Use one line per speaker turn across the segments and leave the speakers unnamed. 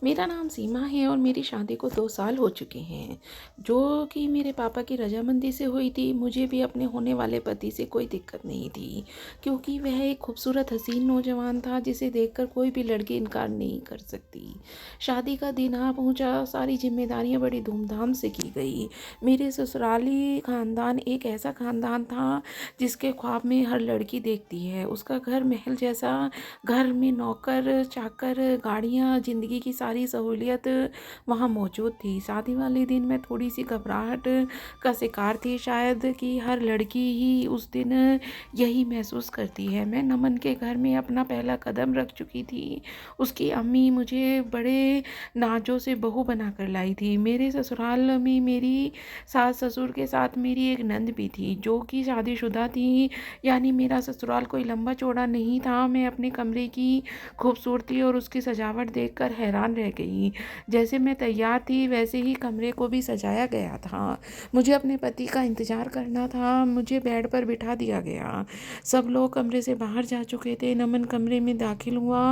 मेरा नाम सीमा है और मेरी शादी को 2 साल हो चुके हैं, जो कि मेरे पापा की रज़ामंदी से हुई थी। मुझे भी अपने होने वाले पति से कोई दिक्कत नहीं थी, क्योंकि वह एक खूबसूरत हसीन नौजवान था जिसे देखकर कोई भी लड़की इनकार नहीं कर सकती। शादी का दिन आ पहुँचा, सारी ज़िम्मेदारियाँ बड़ी धूमधाम से की गई। मेरे ससुराली ख़ानदान एक ऐसा ख़ानदान था जिसके ख्वाब में हर लड़की देखती है। उसका घर महल जैसा, घर में नौकर, चाकर, गाड़ियाँ, ज़िंदगी की सारी सहूलियत वहाँ मौजूद थी। शादी वाले दिन मैं थोड़ी-सी घबराहट का शिकार थी शायद कि हर लड़की ही उस दिन यही महसूस करती है। मैं नमन के घर में अपना पहला कदम रख चुकी थी। उसकी अम्मी मुझे बड़े नाज़ों से बहू बनाकर लाई थी। मेरे ससुराल में मेरी सास-ससुर के साथ मेरी एक नंद भी थी, जो कि शादीशुदा थी। यानी मेरा ससुराल कोई लंबा-चौड़ा नहीं था। मैं अपने कमरे की खूबसूरती और उसकी सजावट देखकर हैरान रह गई। जैसे मैं तैयार थी वैसे ही कमरे को भी सजाया गया था। मुझे अपने पति का इंतज़ार करना था। मुझे बेड पर बिठा दिया गया। सब लोग कमरे से बाहर जा चुके थे। नमन कमरे में दाखिल हुआ।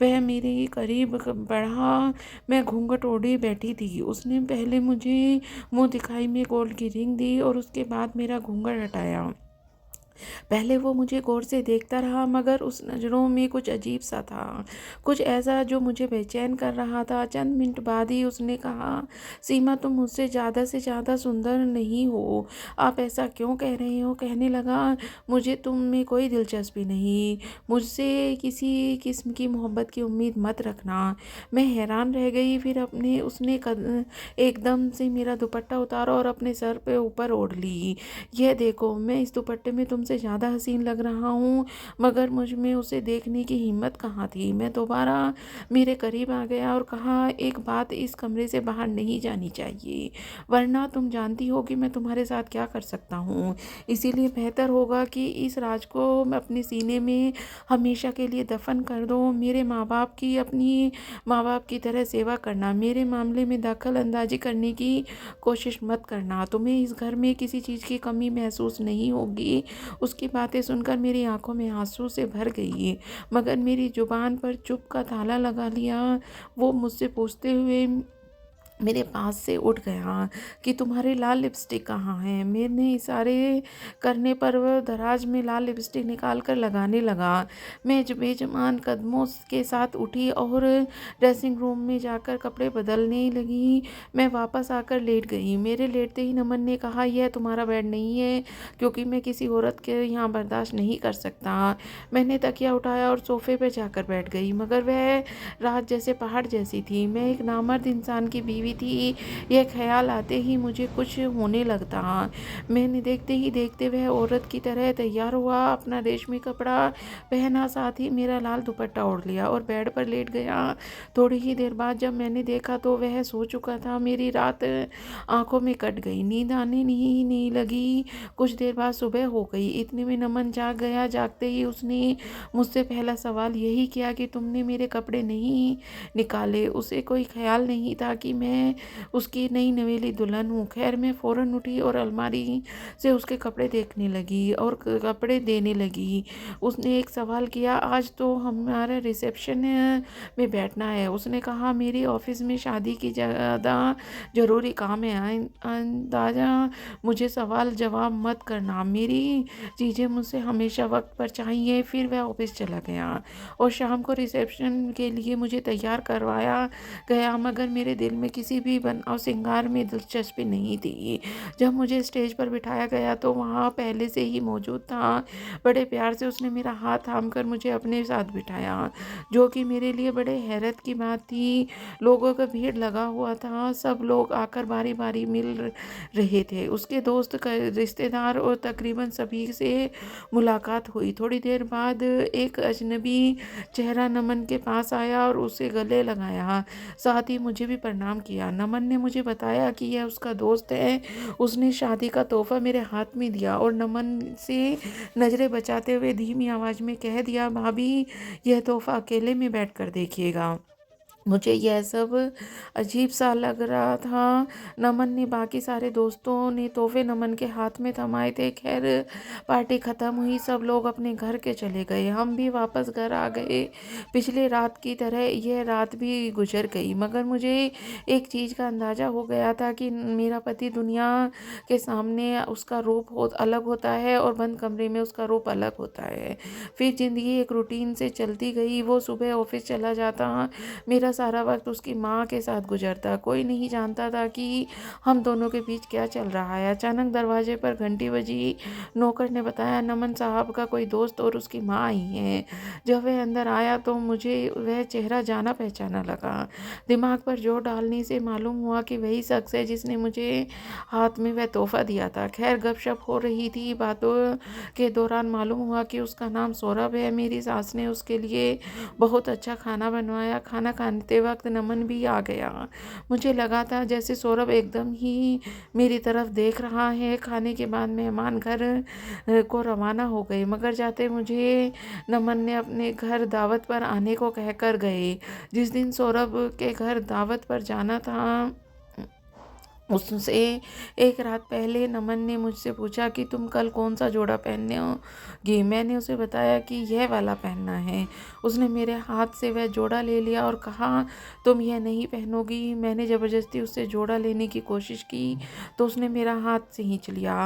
वह मेरे करीब बढ़ा। मैं घूंघट ओढ़े बैठी थी। उसने पहले मुझे मुँह दिखाई में गोल्ड की रिंग दी और उसके बाद मेरा घूंघट हटाया। पहले वो मुझे गौर से देखता रहा, मगर उस नज़रों में कुछ अजीब सा था, कुछ ऐसा जो मुझे बेचैन कर रहा था। चंद मिनट बाद ही उसने कहा, सीमा, तुम मुझसे ज़्यादा से ज़्यादा सुंदर नहीं हो। आप ऐसा क्यों कह रहे हो? कहने लगा, मुझे तुम में कोई दिलचस्पी नहीं। मुझसे किसी किस्म की मोहब्बत की उम्मीद मत रखना। मैं हैरान रह गई। फिर अपने उसने एकदम से मेरा दुपट्टा उतारा और अपने सर पे ऊपर ओढ़ ली। यह देखो, मैं इस दुपट्टे में तुमसे ज़्यादा हसीन लग रहा हूँ। मगर मुझ में उसे देखने की हिम्मत कहाँ थी। मैं दोबारा मेरे करीब आ गया और कहा, एक बात, इस कमरे से बाहर नहीं जानी चाहिए, वरना तुम जानती हो कि मैं तुम्हारे साथ क्या कर सकता हूँ। इसीलिए बेहतर होगा कि इस राज को मैं अपने सीने में हमेशा के लिए दफन कर दो। मेरे माँ बाप की अपनी माँ बाप की तरह सेवा करना। मेरे मामले में दखल अंदाजी करने की कोशिश मत करना। तुम्हें इस घर में किसी चीज़ की कमी महसूस नहीं होगी। उसकी बातें सुनकर मेरी आंखों में आंसू से भर गई, मगर मेरी जुबान पर चुप का ताला लगा लिया। वो मुझसे पूछते हुए मेरे पास से उठ गया कि तुम्हारे लाल लिपस्टिक कहाँ है। मैंने इशारे करने पर वह दराज में लाल लिपस्टिक निकाल कर लगाने लगा। मैं बेजमान कदमों के साथ उठी और ड्रेसिंग रूम में जाकर कपड़े बदलने लगी। मैं वापस आकर लेट गई। मेरे लेटते ही नमन ने कहा, यह तुम्हारा बेड नहीं है, क्योंकि मैं किसी औरत के यहाँ बर्दाश्त नहीं कर सकता। मैंने तकिया उठाया और सोफे पर जाकर बैठ गई, मगर वह रात जैसे पहाड़ जैसी थी। मैं एक नामर्द इंसान की बीवी थी। यह ख्याल आते ही मुझे कुछ होने लगता। मैंने देखते ही देखते वह औरत की तरह तैयार हुआ, अपना रेशमी कपड़ा पहना, साथ ही मेरा लाल दुपट्टा ओढ़ लिया और बेड पर लेट गया। थोड़ी ही देर बाद जब मैंने देखा तो वह सो चुका था। मेरी रात आंखों में कट गई, नींद आने नहीं लगी। कुछ देर बाद सुबह हो गई। इतने में नमन जाग गया। जागते ही उसने मुझसे पहला सवाल यही किया कि तुमने मेरे कपड़े नहीं निकाले। उसे कोई ख्याल नहीं था कि मैं उसकी नई नवेली दुल्हन हूँ। खैर, मैं फ़ौरन उठी और अलमारी से उसके कपड़े देखने लगी और कपड़े देने लगी। उसने एक सवाल किया, आज तो हमारा रिसेप्शन में बैठना है। उसने कहा, मेरी ऑफिस में शादी की ज़्यादा ज़रूरी काम है। अंदाज़ा मुझे सवाल जवाब मत करना। मेरी चीज़ें मुझसे हमेशा वक्त पर चाहिए। फिर वह ऑफिस चला गया और शाम को रिसेप्शन के लिए मुझे तैयार करवाया गया, मगर मेरे दिल में किसी भी बनाव श्रृंगार में दिलचस्पी नहीं थी। जब मुझे स्टेज पर बिठाया गया तो वहाँ पहले से ही मौजूद था। बड़े प्यार से उसने मेरा हाथ थामकर मुझे अपने साथ बिठाया, जो कि मेरे लिए बड़े हैरत की बात थी। लोगों का भीड़ लगा हुआ था। सब लोग आकर बारी बारी मिल रहे थे। उसके दोस्त, रिश्तेदार और तकरीबन सभी से मुलाकात हुई। थोड़ी देर बाद एक अजनबी चेहरा नमन के पास आया और उसे गले लगाया, साथ ही मुझे भी प्रणाम किया। नमन ने मुझे बताया कि यह उसका दोस्त है। उसने शादी का तोहफा मेरे हाथ में दिया और नमन से नज़रें बचाते हुए धीमी आवाज़ में कह दिया, भाभी, यह तोहफा अकेले में बैठ कर देखिएगा। मुझे यह सब अजीब सा लग रहा था। नमन ने बाकी सारे दोस्तों ने तोहफे नमन के हाथ में थमाए थे। खैर पार्टी ख़त्म हुई, सब लोग अपने घर के चले गए, हम भी वापस घर आ गए। पिछले रात की तरह यह रात भी गुजर गई, मगर मुझे एक चीज़ का अंदाज़ा हो गया था कि मेरा पति दुनिया के सामने उसका रूप बहुत अलग होता है और बंद कमरे में उसका रूप अलग होता है। फिर ज़िंदगी एक रूटीन से चलती गई। वो सुबह ऑफिस चला जाता, मेरा सारा वक्त उसकी माँ के साथ गुजरता। कोई नहीं जानता था कि हम दोनों के बीच क्या चल रहा है। अचानक दरवाजे पर घंटी बजी। नौकर ने बताया नमन साहब का कोई दोस्त और उसकी माँ आई हैं। जब वह अंदर आया तो मुझे वह चेहरा जाना पहचाना लगा। दिमाग पर जोर डालने से मालूम हुआ कि वही शख्स है जिसने मुझे हाथ में वह तोहफा दिया था। खैर गपशप हो रही थी। बातों के दौरान मालूम हुआ कि उसका नाम सौरभ है। मेरी सास ने उसके लिए बहुत अच्छा खाना बनवाया। खाना खाते वक्त नमन भी आ गया। मुझे लगा था जैसे सौरभ एकदम ही मेरी तरफ देख रहा है। खाने के बाद मेहमान घर को रवाना हो गए, मगर जाते मुझे नमन ने अपने घर दावत पर आने को कहकर गए। जिस दिन सौरभ के घर दावत पर जाना था उससे एक रात पहले नमन ने मुझसे पूछा कि तुम कल कौन सा जोड़ा पहनने होगी। मैंने उसे बताया कि यह वाला पहनना है। उसने मेरे हाथ से वह जोड़ा ले लिया और कहा तुम यह नहीं पहनोगी। मैंने ज़बरदस्ती उससे जोड़ा लेने की कोशिश की तो उसने मेरा हाथ खींच लिया।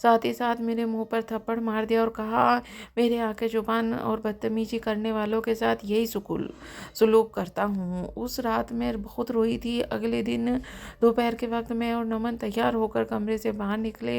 साथ ही साथ मेरे मुंह पर थप्पड़ मार दिया और कहा मेरे आके जुबान और बदतमीजी करने वालों के साथ यही सुलूक करता हूँ। उस रात मैं बहुत रोई थी। अगले दिन दोपहर के वक्त मैं और नमन तैयार होकर कमरे से बाहर निकले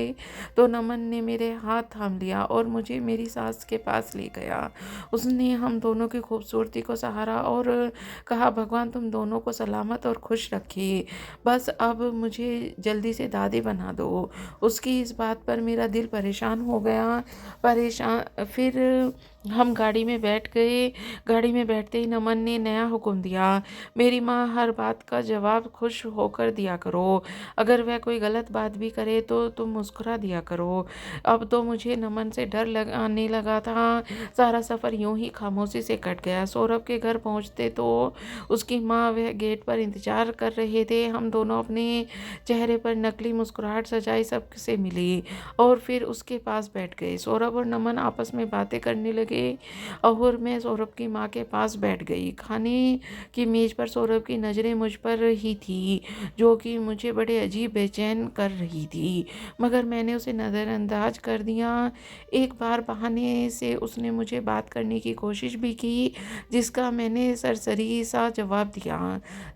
तो नमन ने मेरे हाथ थाम लिया और मुझे मेरी सास के पास ले गया। उसने हम दोनों की खूबसूरती को सहारा और कहा भगवान तुम दोनों को सलामत और खुश रखे, बस अब मुझे जल्दी से दादी बना दो। उसकी इस बात पर मेरा दिल परेशान हो गया। परेशान फिर हम गाड़ी में बैठ गए। गाड़ी में बैठते ही नमन ने नया हुक्म दिया, मेरी माँ हर बात का जवाब खुश होकर दिया करो, अगर वह कोई गलत बात भी करे तो तुम मुस्कुरा दिया करो। अब तो मुझे नमन से डर आने लगा था। सारा सफ़र यूं ही खामोशी से कट गया। सौरभ के घर पहुंचते तो उसकी माँ वह गेट पर इंतजार कर रहे थे। हम दोनों अपने चेहरे पर नकली मुस्कुराहट सजाई सबसे मिली और फिर उसके पास बैठ गए। सौरभ और नमन आपस में बातें करने लगे और मैं सौरभ की माँ के पास बैठ गई। खाने की मेज पर सौरभ की नज़रें मुझ पर ही थी, जो कि मुझे बड़े अजीब बेचैन कर रही थी, मगर मैंने उसे नज़रअंदाज कर दिया। एक बार बहाने से उसने मुझे बात करने की कोशिश भी की, जिसका मैंने सरसरी सा जवाब दिया।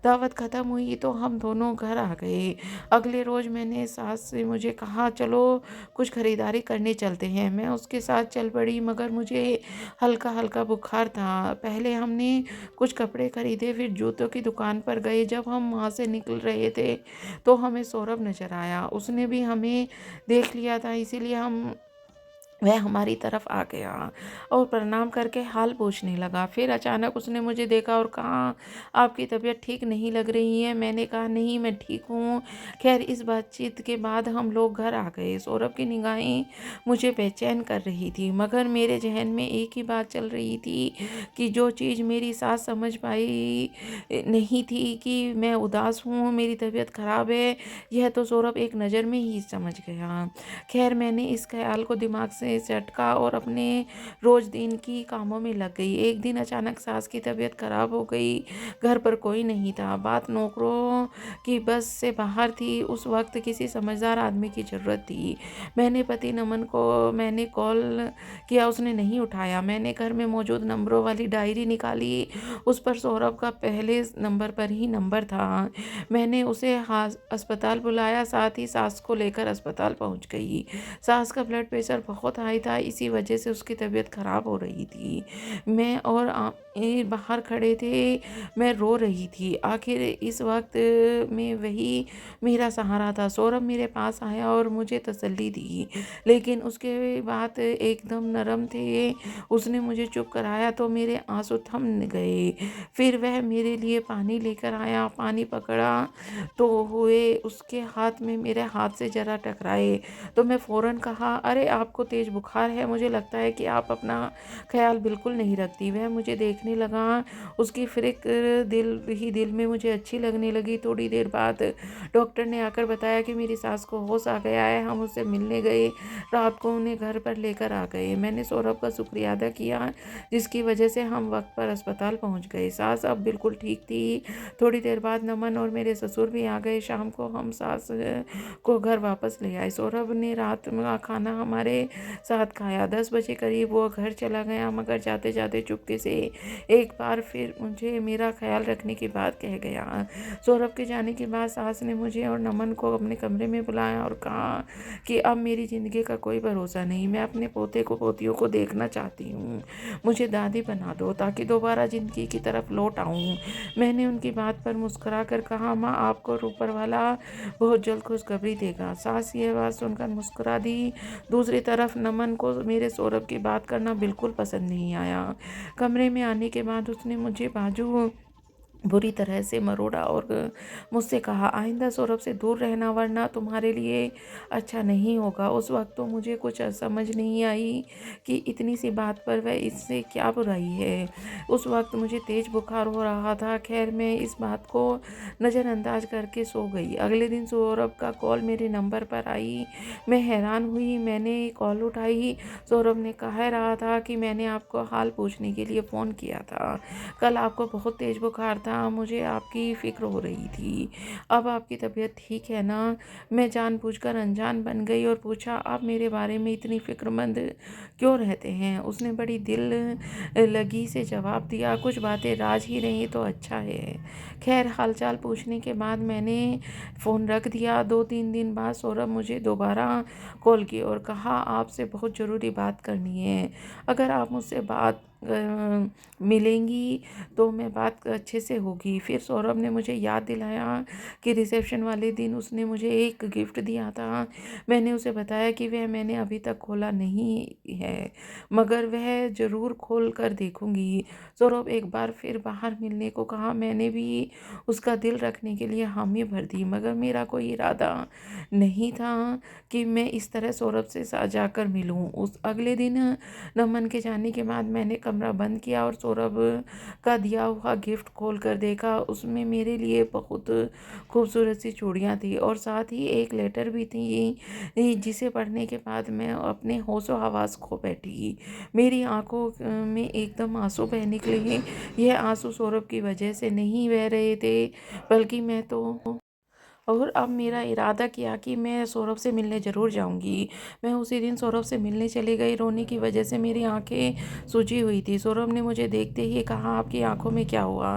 दावत ख़त्म हुई तो हम दोनों घर आ गए। अगले रोज़ मैंने सास से मुझे कहा चलो कुछ खरीदारी करने चलते हैं। मैं उसके साथ चल पड़ी, मगर मुझे हल्का हल्का बुखार था। पहले हमने कुछ कपड़े खरीदे, फिर जूतों की दुकान पर गए। जब हम वहाँ से निकल रहे थे तो हमें सौरभ नजर आया। उसने भी हमें देख लिया था, इसीलिए वह हमारी तरफ आ गया और प्रणाम करके हाल पूछने लगा। फिर अचानक उसने मुझे देखा और कहा आपकी तबीयत ठीक नहीं लग रही है। मैंने कहा नहीं मैं ठीक हूँ। खैर इस बातचीत के बाद हम लोग घर आ गए। सौरभ की निगाहें मुझे बेचैन कर रही थी, मगर मेरे जहन में एक ही बात चल रही थी कि जो चीज़ मेरी सास समझ पाई नहीं थी कि मैं उदास हूँ, मेरी तबीयत ख़राब है, यह तो सौरभ एक नज़र में ही समझ गया। खैर मैंने इस ख्याल को दिमाग से झटका और अपने रोज दिन की कामों में लग गई। एक दिन अचानक सास की तबीयत खराब हो गई। घर पर कोई नहीं था। बात नौकरों की बस से बाहर थी। उस वक्त किसी समझदार आदमी की ज़रूरत थी। मैंने कॉल किया, उसने नहीं उठाया। मैंने घर में मौजूद नंबरों वाली डायरी निकाली। उस पर सौरभ का पहले नंबर पर ही नंबर था। मैंने उसे अस्पताल बुलाया, साथ ही सास को लेकर अस्पताल पहुंच गई। सास का ब्लड प्रेशर बहुत हाई था, इसी वजह से उसकी तबीयत खराब हो रही थी। मैं और ये बाहर खड़े थे। मैं रो रही थी। आखिर इस वक्त में वही मेरा सहारा था। सौरभ मेरे पास आया और मुझे तसल्ली दी, लेकिन उसके बात एकदम नरम थे। उसने मुझे चुप कराया तो मेरे आंसू थम गए। फिर वह मेरे लिए पानी लेकर आया। पानी पकड़ा तो हुए उसके हाथ में मेरे हाथ से जरा टकराए तो मैं फ़ौरन कहा अरे आपको तेज़ बुखार है, मुझे लगता है कि आप अपना ख्याल बिल्कुल नहीं रखती। वह मुझे देखने लगा, उसकी फ़िक्र दिल में मुझे अच्छी लगने लगी। थोड़ी देर बाद डॉक्टर ने आकर बताया कि मेरी सास को होश आ गया है। हम उससे मिलने गए, रात को उन्हें घर पर लेकर आ गए। मैंने सौरभ का शुक्रिया अदा किया, जिसकी वजह से हम वक्त पर अस्पताल पहुंच गए। सास अब बिल्कुल ठीक थी। थोड़ी देर बाद नमन और मेरे ससुर भी आ गए। शाम को हम सास को घर वापस ले आए। सौरभ ने रात का खाना हमारे साथ खाया। 10 बजे करीब वो घर चला गया, मगर जाते जाते चुपके से एक बार फिर मुझे मेरा ख्याल रखने की बात कह गया। सौरभ के जाने के बाद सास ने मुझे और नमन को अपने कमरे में बुलाया और कहा कि अब मेरी ज़िंदगी का कोई भरोसा नहीं। मैं अपने पोते को पोतियों को देखना चाहती हूँ। मुझे दादी बना दो ताकि दोबारा ज़िंदगी की तरफ लौट आऊँ। मैंने उनकी बात पर मुस्कुरा कर कहा, माँ, आपको ऊपर वाला बहुत जल्द खुशखबरी देगा। सास ये बात सुनकर मुस्कुरा दी। दूसरी तरफ नमन को मेरे सौरभ की बात करना बिल्कुल पसंद नहीं आया। कमरे में आने के बाद उसने मुझे बाजू बुरी तरह से मरोड़ा और मुझसे कहा, आइंदा सौरभ से दूर रहना, वरना तुम्हारे लिए अच्छा नहीं होगा। उस वक्त तो मुझे कुछ समझ नहीं आई कि इतनी सी बात पर वह इससे क्या बुराई है। उस वक्त मुझे तेज बुखार हो रहा था। खैर, मैं इस बात को नज़रअंदाज करके सो गई। अगले दिन सौरभ का कॉल मेरे नंबर पर आई। मैं हैरान हुई। मैंने कॉल उठाई। सौरभ ने कह रहा था कि मैंने आपको हाल पूछने के लिए फ़ोन किया था। कल आपको बहुत तेज बुखार था, मुझे आपकी फ़िक्र हो रही थी। अब आपकी तबीयत ठीक है ना? मैं जानबूझकर अनजान बन गई और पूछा, आप मेरे बारे में इतनी फ़िक्रमंद क्यों रहते हैं? उसने बड़ी दिल लगी से जवाब दिया, कुछ बातें राज ही रही तो अच्छा है। खैर, हालचाल पूछने के बाद मैंने फ़ोन रख दिया। 2-3 दिन बाद सौरभ मुझे दोबारा कॉल किया और कहा, आपसे बहुत ज़रूरी बात करनी है। अगर आप मुझसे मिलेंगी तो मैं बात अच्छे से होगी। फिर सौरभ ने मुझे याद दिलाया कि रिसेप्शन वाले दिन उसने मुझे एक गिफ्ट दिया था। मैंने उसे बताया कि वह मैंने अभी तक खोला नहीं है, मगर वह ज़रूर खोल कर देखूंगी। सौरभ एक बार फिर बाहर मिलने को कहा। मैंने भी उसका दिल रखने के लिए हामी भर दी, मगर मेरा कोई इरादा नहीं था कि मैं इस तरह सौरभ से जाकर मिलूं। उस अगले दिन नमन के जाने के बाद मैंने कमरा बंद किया और सौरभ का दिया हुआ गिफ्ट खोल कर देखा। उसमें मेरे लिए बहुत खूबसूरत सी चूड़ियाँ थी और साथ ही एक लेटर भी थी, जिसे पढ़ने के बाद मैं अपने होशो हवास खो बैठी। मेरी आंखों में एकदम आंसू बह निकले। यह आंसू सौरभ की वजह से नहीं बह रहे थे, बल्कि मैं तो और अब मेरा इरादा किया कि मैं सौरभ से मिलने ज़रूर जाऊंगी। मैं उसी दिन सौरभ से मिलने चली गई। रोने की वजह से मेरी आंखें सूजी हुई थी। सौरभ ने मुझे देखते ही कहा, आपकी आंखों में क्या हुआ?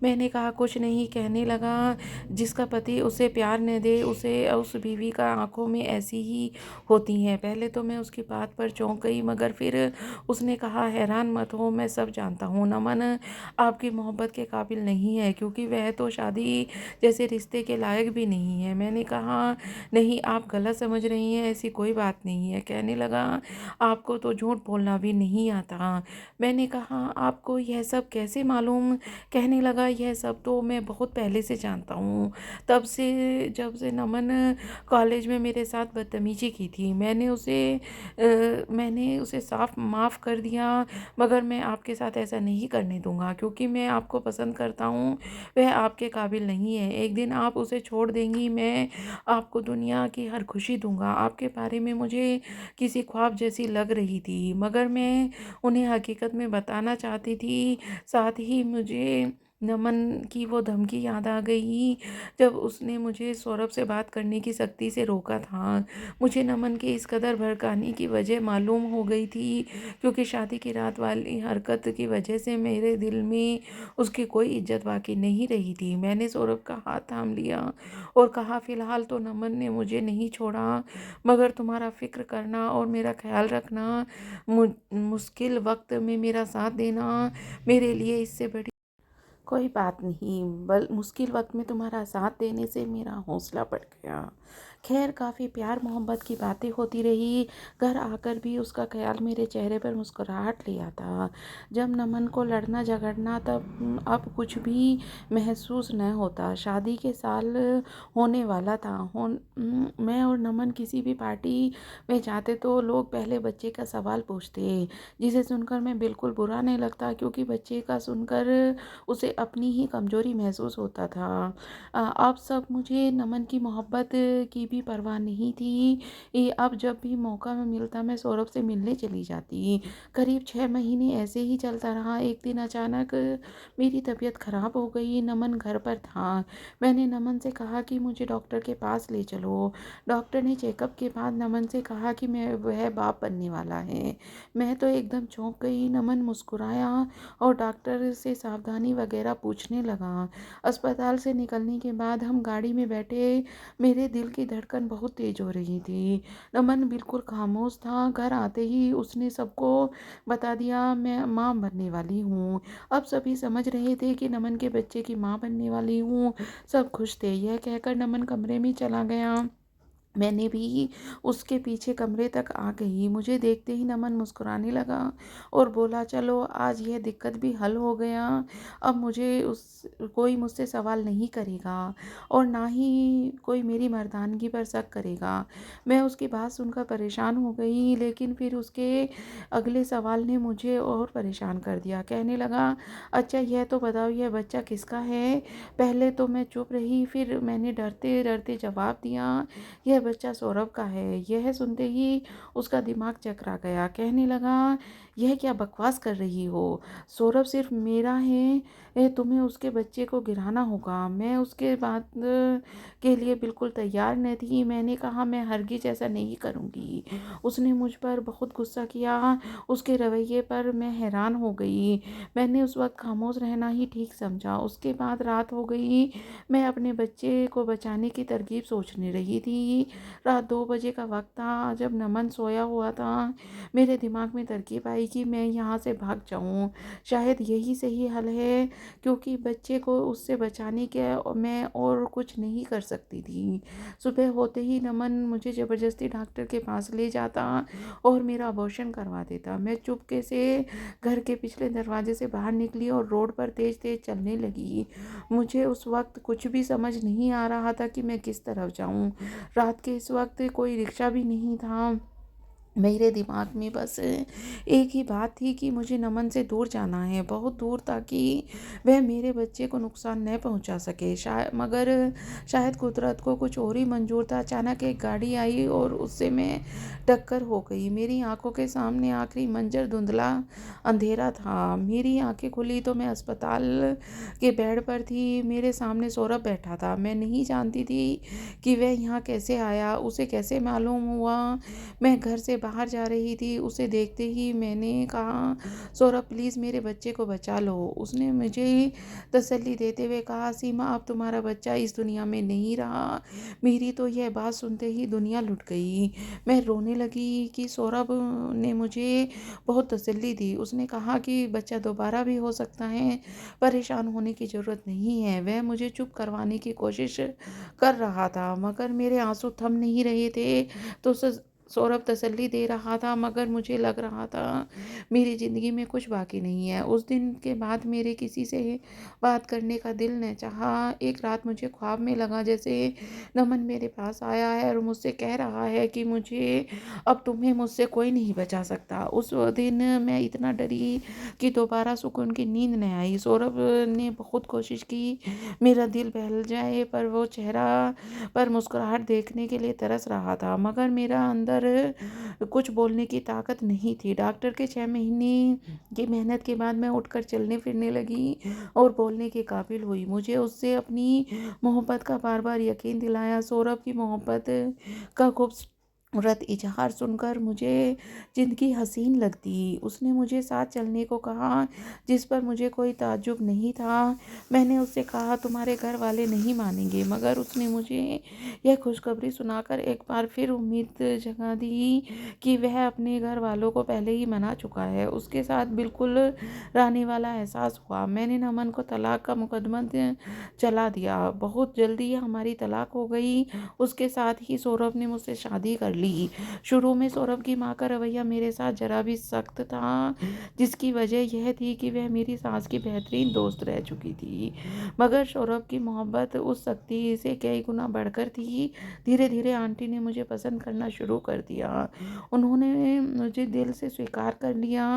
मैंने कहा, कुछ नहीं। कहने लगा, जिसका पति उसे प्यार न दे, उसे उस बीवी का आंखों में ऐसी ही होती हैं। पहले तो मैं उसकी बात पर चौंक गई, मगर फिर उसने कहा, हैरान मत हो, मैं सब जानता हूँ। नमन आपकी मोहब्बत के काबिल नहीं है, क्योंकि वह तो शादी जैसे रिश्ते के लायक भी नहीं है। मैंने कहा, नहीं, आप गलत समझ रही हैं, ऐसी कोई बात नहीं है। कहने लगा, आपको तो झूठ बोलना भी नहीं आता। मैंने कहा, आपको यह सब कैसे मालूम? कहने लगा, यह सब तो मैं बहुत पहले से जानता हूँ, तब से जब से नमन कॉलेज में मेरे साथ बदतमीजी की थी। मैंने उसे साफ माफ़ कर दिया, मगर मैं आपके साथ ऐसा नहीं करने दूंगा, क्योंकि मैं आपको पसंद करता हूँ। वह आपके काबिल नहीं है। एक दिन आप उसे छोड़ देंगी, मैं आपको दुनिया की हर खुशी दूंगा। आपके बारे में मुझे किसी ख्वाब जैसी लग रही थी, मगर मैं उन्हें हकीकत में बताना चाहती थी। साथ ही मुझे नमन की वो धमकी याद आ गई, जब उसने मुझे सौरभ से बात करने की सख्ती से रोका था। मुझे नमन के इस कदर भड़काने की वजह मालूम हो गई थी, क्योंकि शादी की रात वाली हरकत की वजह से मेरे दिल में उसकी कोई इज्जत बाकी नहीं रही थी। मैंने सौरभ का हाथ थाम लिया और कहा, फिलहाल तो नमन ने मुझे नहीं छोड़ा, मगर तुम्हारा फिक्र करना और मेरा ख्याल रखना, मुश्किल वक्त में मेरा साथ देना, मेरे लिए इससे बड़ी कोई बात नहीं। मुश्किल वक्त में तुम्हारा साथ देने से मेरा हौसला बढ़ गया। खैर काफ़ी प्यार मोहब्बत की बातें होती रही। घर आकर भी उसका ख़्याल मेरे चेहरे पर मुस्कुराहट ले आता। जब नमन को लड़ना झगड़ना तब अब कुछ भी महसूस न होता। शादी के साल होने वाला था। मैं और नमन किसी भी पार्टी में जाते तो लोग पहले बच्चे का सवाल पूछते, जिसे सुनकर मैं बिल्कुल बुरा नहीं लगता, क्योंकि बच्चे का सुनकर उसे अपनी ही कमज़ोरी महसूस होता था। अब सब मुझे नमन की मोहब्बत की भी परवाह नहीं थी। अब जब भी मौका मिलता मैं सौरभ से मिलने चली जाती। करीब 6 महीने ऐसे ही चलता रहा। एक दिन अचानक मेरी तबीयत खराब हो गई। नमन घर पर था। मैंने नमन से कहा कि मुझे डॉक्टर के पास ले चलो। डॉक्टर ने चेकअप के बाद नमन से कहा कि मैं वह बाप बनने वाला है। मैं तो एकदम चौंक गई। नमन मुस्कुराया और डॉक्टर से सावधानी वगैरह पूछने लगा। अस्पताल से निकलने के बाद हम गाड़ी में बैठे। मेरे दिल की धड़कन बहुत तेज हो रही थी। नमन बिल्कुल खामोश था। घर आते ही उसने सबको बता दिया मैं माँ बनने वाली हूँ। अब सभी समझ रहे थे कि नमन के बच्चे की माँ बनने वाली हूँ। सब खुश थे। यह कहकर नमन कमरे में चला गया। मैंने भी उसके पीछे कमरे तक आ गई। मुझे देखते ही नमन मुस्कुराने लगा और बोला चलो आज यह दिक्कत भी हल हो गया। अब मुझे उस कोई मुझसे सवाल नहीं करेगा और ना ही कोई मेरी मर्दानगी पर शक करेगा। मैं उसकी बात सुनकर परेशान हो गई, लेकिन फिर उसके अगले सवाल ने मुझे और परेशान कर दिया। कहने लगा अच्छा यह तो बताओ यह बच्चा किसका है। पहले तो मैं चुप रही, फिर मैंने डरते डरते जवाब दिया यह बच्चा सौरभ का है। यह सुनते ही उसका दिमाग चकरा गया। कहने लगा यह क्या बकवास कर रही हो। सौरभ सिर्फ मेरा है। तुम्हें उसके बच्चे को गिराना होगा। मैं उसके बात के लिए बिल्कुल तैयार न थी। मैंने कहा मैं हरगिज ऐसा नहीं करूँगी। उसने मुझ पर बहुत गुस्सा किया। उसके रवैये पर मैं हैरान हो गई। मैंने उस वक्त खामोश रहना ही ठीक समझा। उसके बाद रात हो गई। मैं अपने बच्चे को बचाने की तरकीब सोचने रही थी। रात 2 बजे का वक्त था। जब नमन सोया हुआ था मेरे दिमाग में तरकीब आई कि मैं यहाँ से भाग जाऊँ। शायद यही सही हल है, क्योंकि बच्चे को उससे बचाने के मैं और कुछ नहीं कर सकती थी। सुबह होते ही नमन मुझे ज़बरदस्ती डॉक्टर के पास ले जाता और मेरा अबॉर्शन करवा देता। मैं चुपके से घर के पिछले दरवाजे से बाहर निकली और रोड पर तेज तेज चलने लगी। मुझे उस वक्त कुछ भी समझ नहीं आ रहा था कि मैं किस तरफ जाऊं। रात के इस वक्त कोई रिक्शा भी नहीं था। मेरे दिमाग में बस एक ही बात थी कि मुझे नमन से दूर जाना है, बहुत दूर, ताकि वह मेरे बच्चे को नुकसान न पहुंचा सके। मगर शायद कुदरत को कुछ और ही मंजूर था। अचानक एक गाड़ी आई और उससे मैं टक्कर हो गई। मेरी आंखों के सामने आखिरी मंजर धुंधला अंधेरा था। मेरी आंखें खुली तो मैं अस्पताल के बेड पर थी। मेरे सामने सौरभ बैठा था। मैं नहीं जानती थी कि वह यहाँ कैसे आया, उसे कैसे मालूम हुआ मैं घर से बाहर जा रही थी। उसे देखते ही मैंने कहा सौरभ प्लीज़ मेरे बच्चे को बचा लो। उसने मुझे तसल्ली देते हुए कहा सीमा अब तुम्हारा बच्चा इस दुनिया में नहीं रहा। मेरी तो यह बात सुनते ही दुनिया लुट गई। मैं रोने लगी कि सौरभ ने मुझे बहुत तसल्ली दी। उसने कहा कि बच्चा दोबारा भी हो सकता है, परेशान होने की ज़रूरत नहीं है। वह मुझे चुप करवाने की कोशिश कर रहा था, मगर मेरे आंसू थम नहीं रहे थे। तो सौरभ तसल्ली दे रहा था, मगर मुझे लग रहा था मेरी ज़िंदगी में कुछ बाकी नहीं है। उस दिन के बाद मेरे किसी से बात करने का दिल न चाहा। एक रात मुझे ख्वाब में लगा जैसे नमन मेरे पास आया है और मुझसे कह रहा है कि मुझे अब तुम्हें मुझसे कोई नहीं बचा सकता। उस दिन मैं इतना डरी कि दोबारा सुकून की नींद न आई। सौरभ ने बहुत कोशिश की मेरा दिल बहल जाए, पर वो चेहरा पर मुस्कुराहट देखने के लिए तरस रहा था, मगर मेरा अंदर कुछ बोलने की ताकत नहीं थी। डॉक्टर के 6 महीने की मेहनत के बाद मैं उठकर चलने फिरने लगी और बोलने के काबिल हुई। मुझे उससे अपनी मोहब्बत का बार बार यकीन दिलाया। सौरभ की मोहब्बत का व्रत इजहार सुनकर मुझे ज़िंदगी हसीन लगती। उसने मुझे साथ चलने को कहा, जिस पर मुझे कोई ताज्जुब नहीं था। मैंने उससे कहा तुम्हारे घर वाले नहीं मानेंगे, मगर उसने मुझे यह खुशखबरी सुनाकर एक बार फिर उम्मीद जगा दी कि वह अपने घर वालों को पहले ही मना चुका है। उसके साथ बिल्कुल रहने वाला एहसास हुआ। मैंने नमन को तलाक का मुकदमा चला दिया। बहुत जल्दी हमारी तलाक हो गई। उसके साथ ही सौरभ ने मुझसे शादी कर ली। शुरू में सौरभ की माँ का रवैया मेरे साथ जरा भी सख्त था, जिसकी वजह यह थी कि वह मेरी सास की बेहतरीन दोस्त रह चुकी थी। मगर सौरभ की मोहब्बत उस सख्ती से कई गुना बढ़कर थी। धीरे धीरे आंटी ने मुझे पसंद करना शुरू कर दिया। उन्होंने मुझे दिल से स्वीकार कर लिया।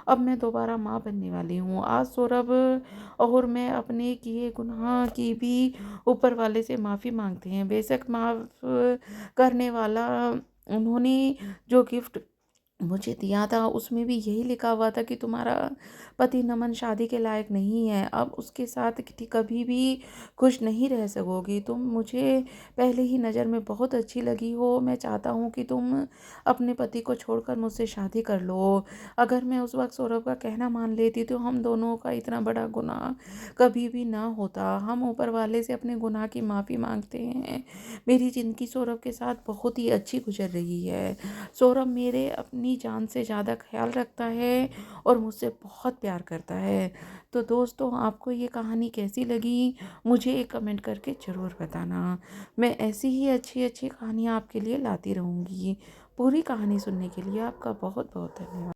अब मैं दोबारा माँ बनने वाली हूँ। आज सौरभ और मैं अपने किए गुनाह की भी ऊपर वाले से माफ़ी मांगते हैं। बेशक माफ़ करने वाला। उन्होंने जो गिफ्ट मुझे दिया था उसमें भी यही लिखा हुआ था कि तुम्हारा पति नमन शादी के लायक नहीं है। अब उसके साथ कभी भी खुश नहीं रह सकोगी। तुम मुझे पहले ही नज़र में बहुत अच्छी लगी हो। मैं चाहता हूँ कि तुम अपने पति को छोड़कर मुझसे शादी कर लो। अगर मैं उस वक्त सौरभ का कहना मान लेती तो हम दोनों का इतना बड़ा गुनाह कभी भी ना होता। हम ऊपर वाले से अपने गुनाह की माफ़ी मांगते हैं। मेरी ज़िंदगी सौरभ के साथ बहुत ही अच्छी गुजर रही है। सौरभ मेरे अपनी जान से ज़्यादा ख्याल रखता है और मुझसे बहुत प्यार करता है। तो दोस्तों, आपको ये कहानी कैसी लगी मुझे एक कमेंट करके ज़रूर बताना। मैं ऐसी ही अच्छी अच्छी कहानियाँ आपके लिए लाती रहूँगी। पूरी कहानी सुनने के लिए आपका बहुत बहुत धन्यवाद।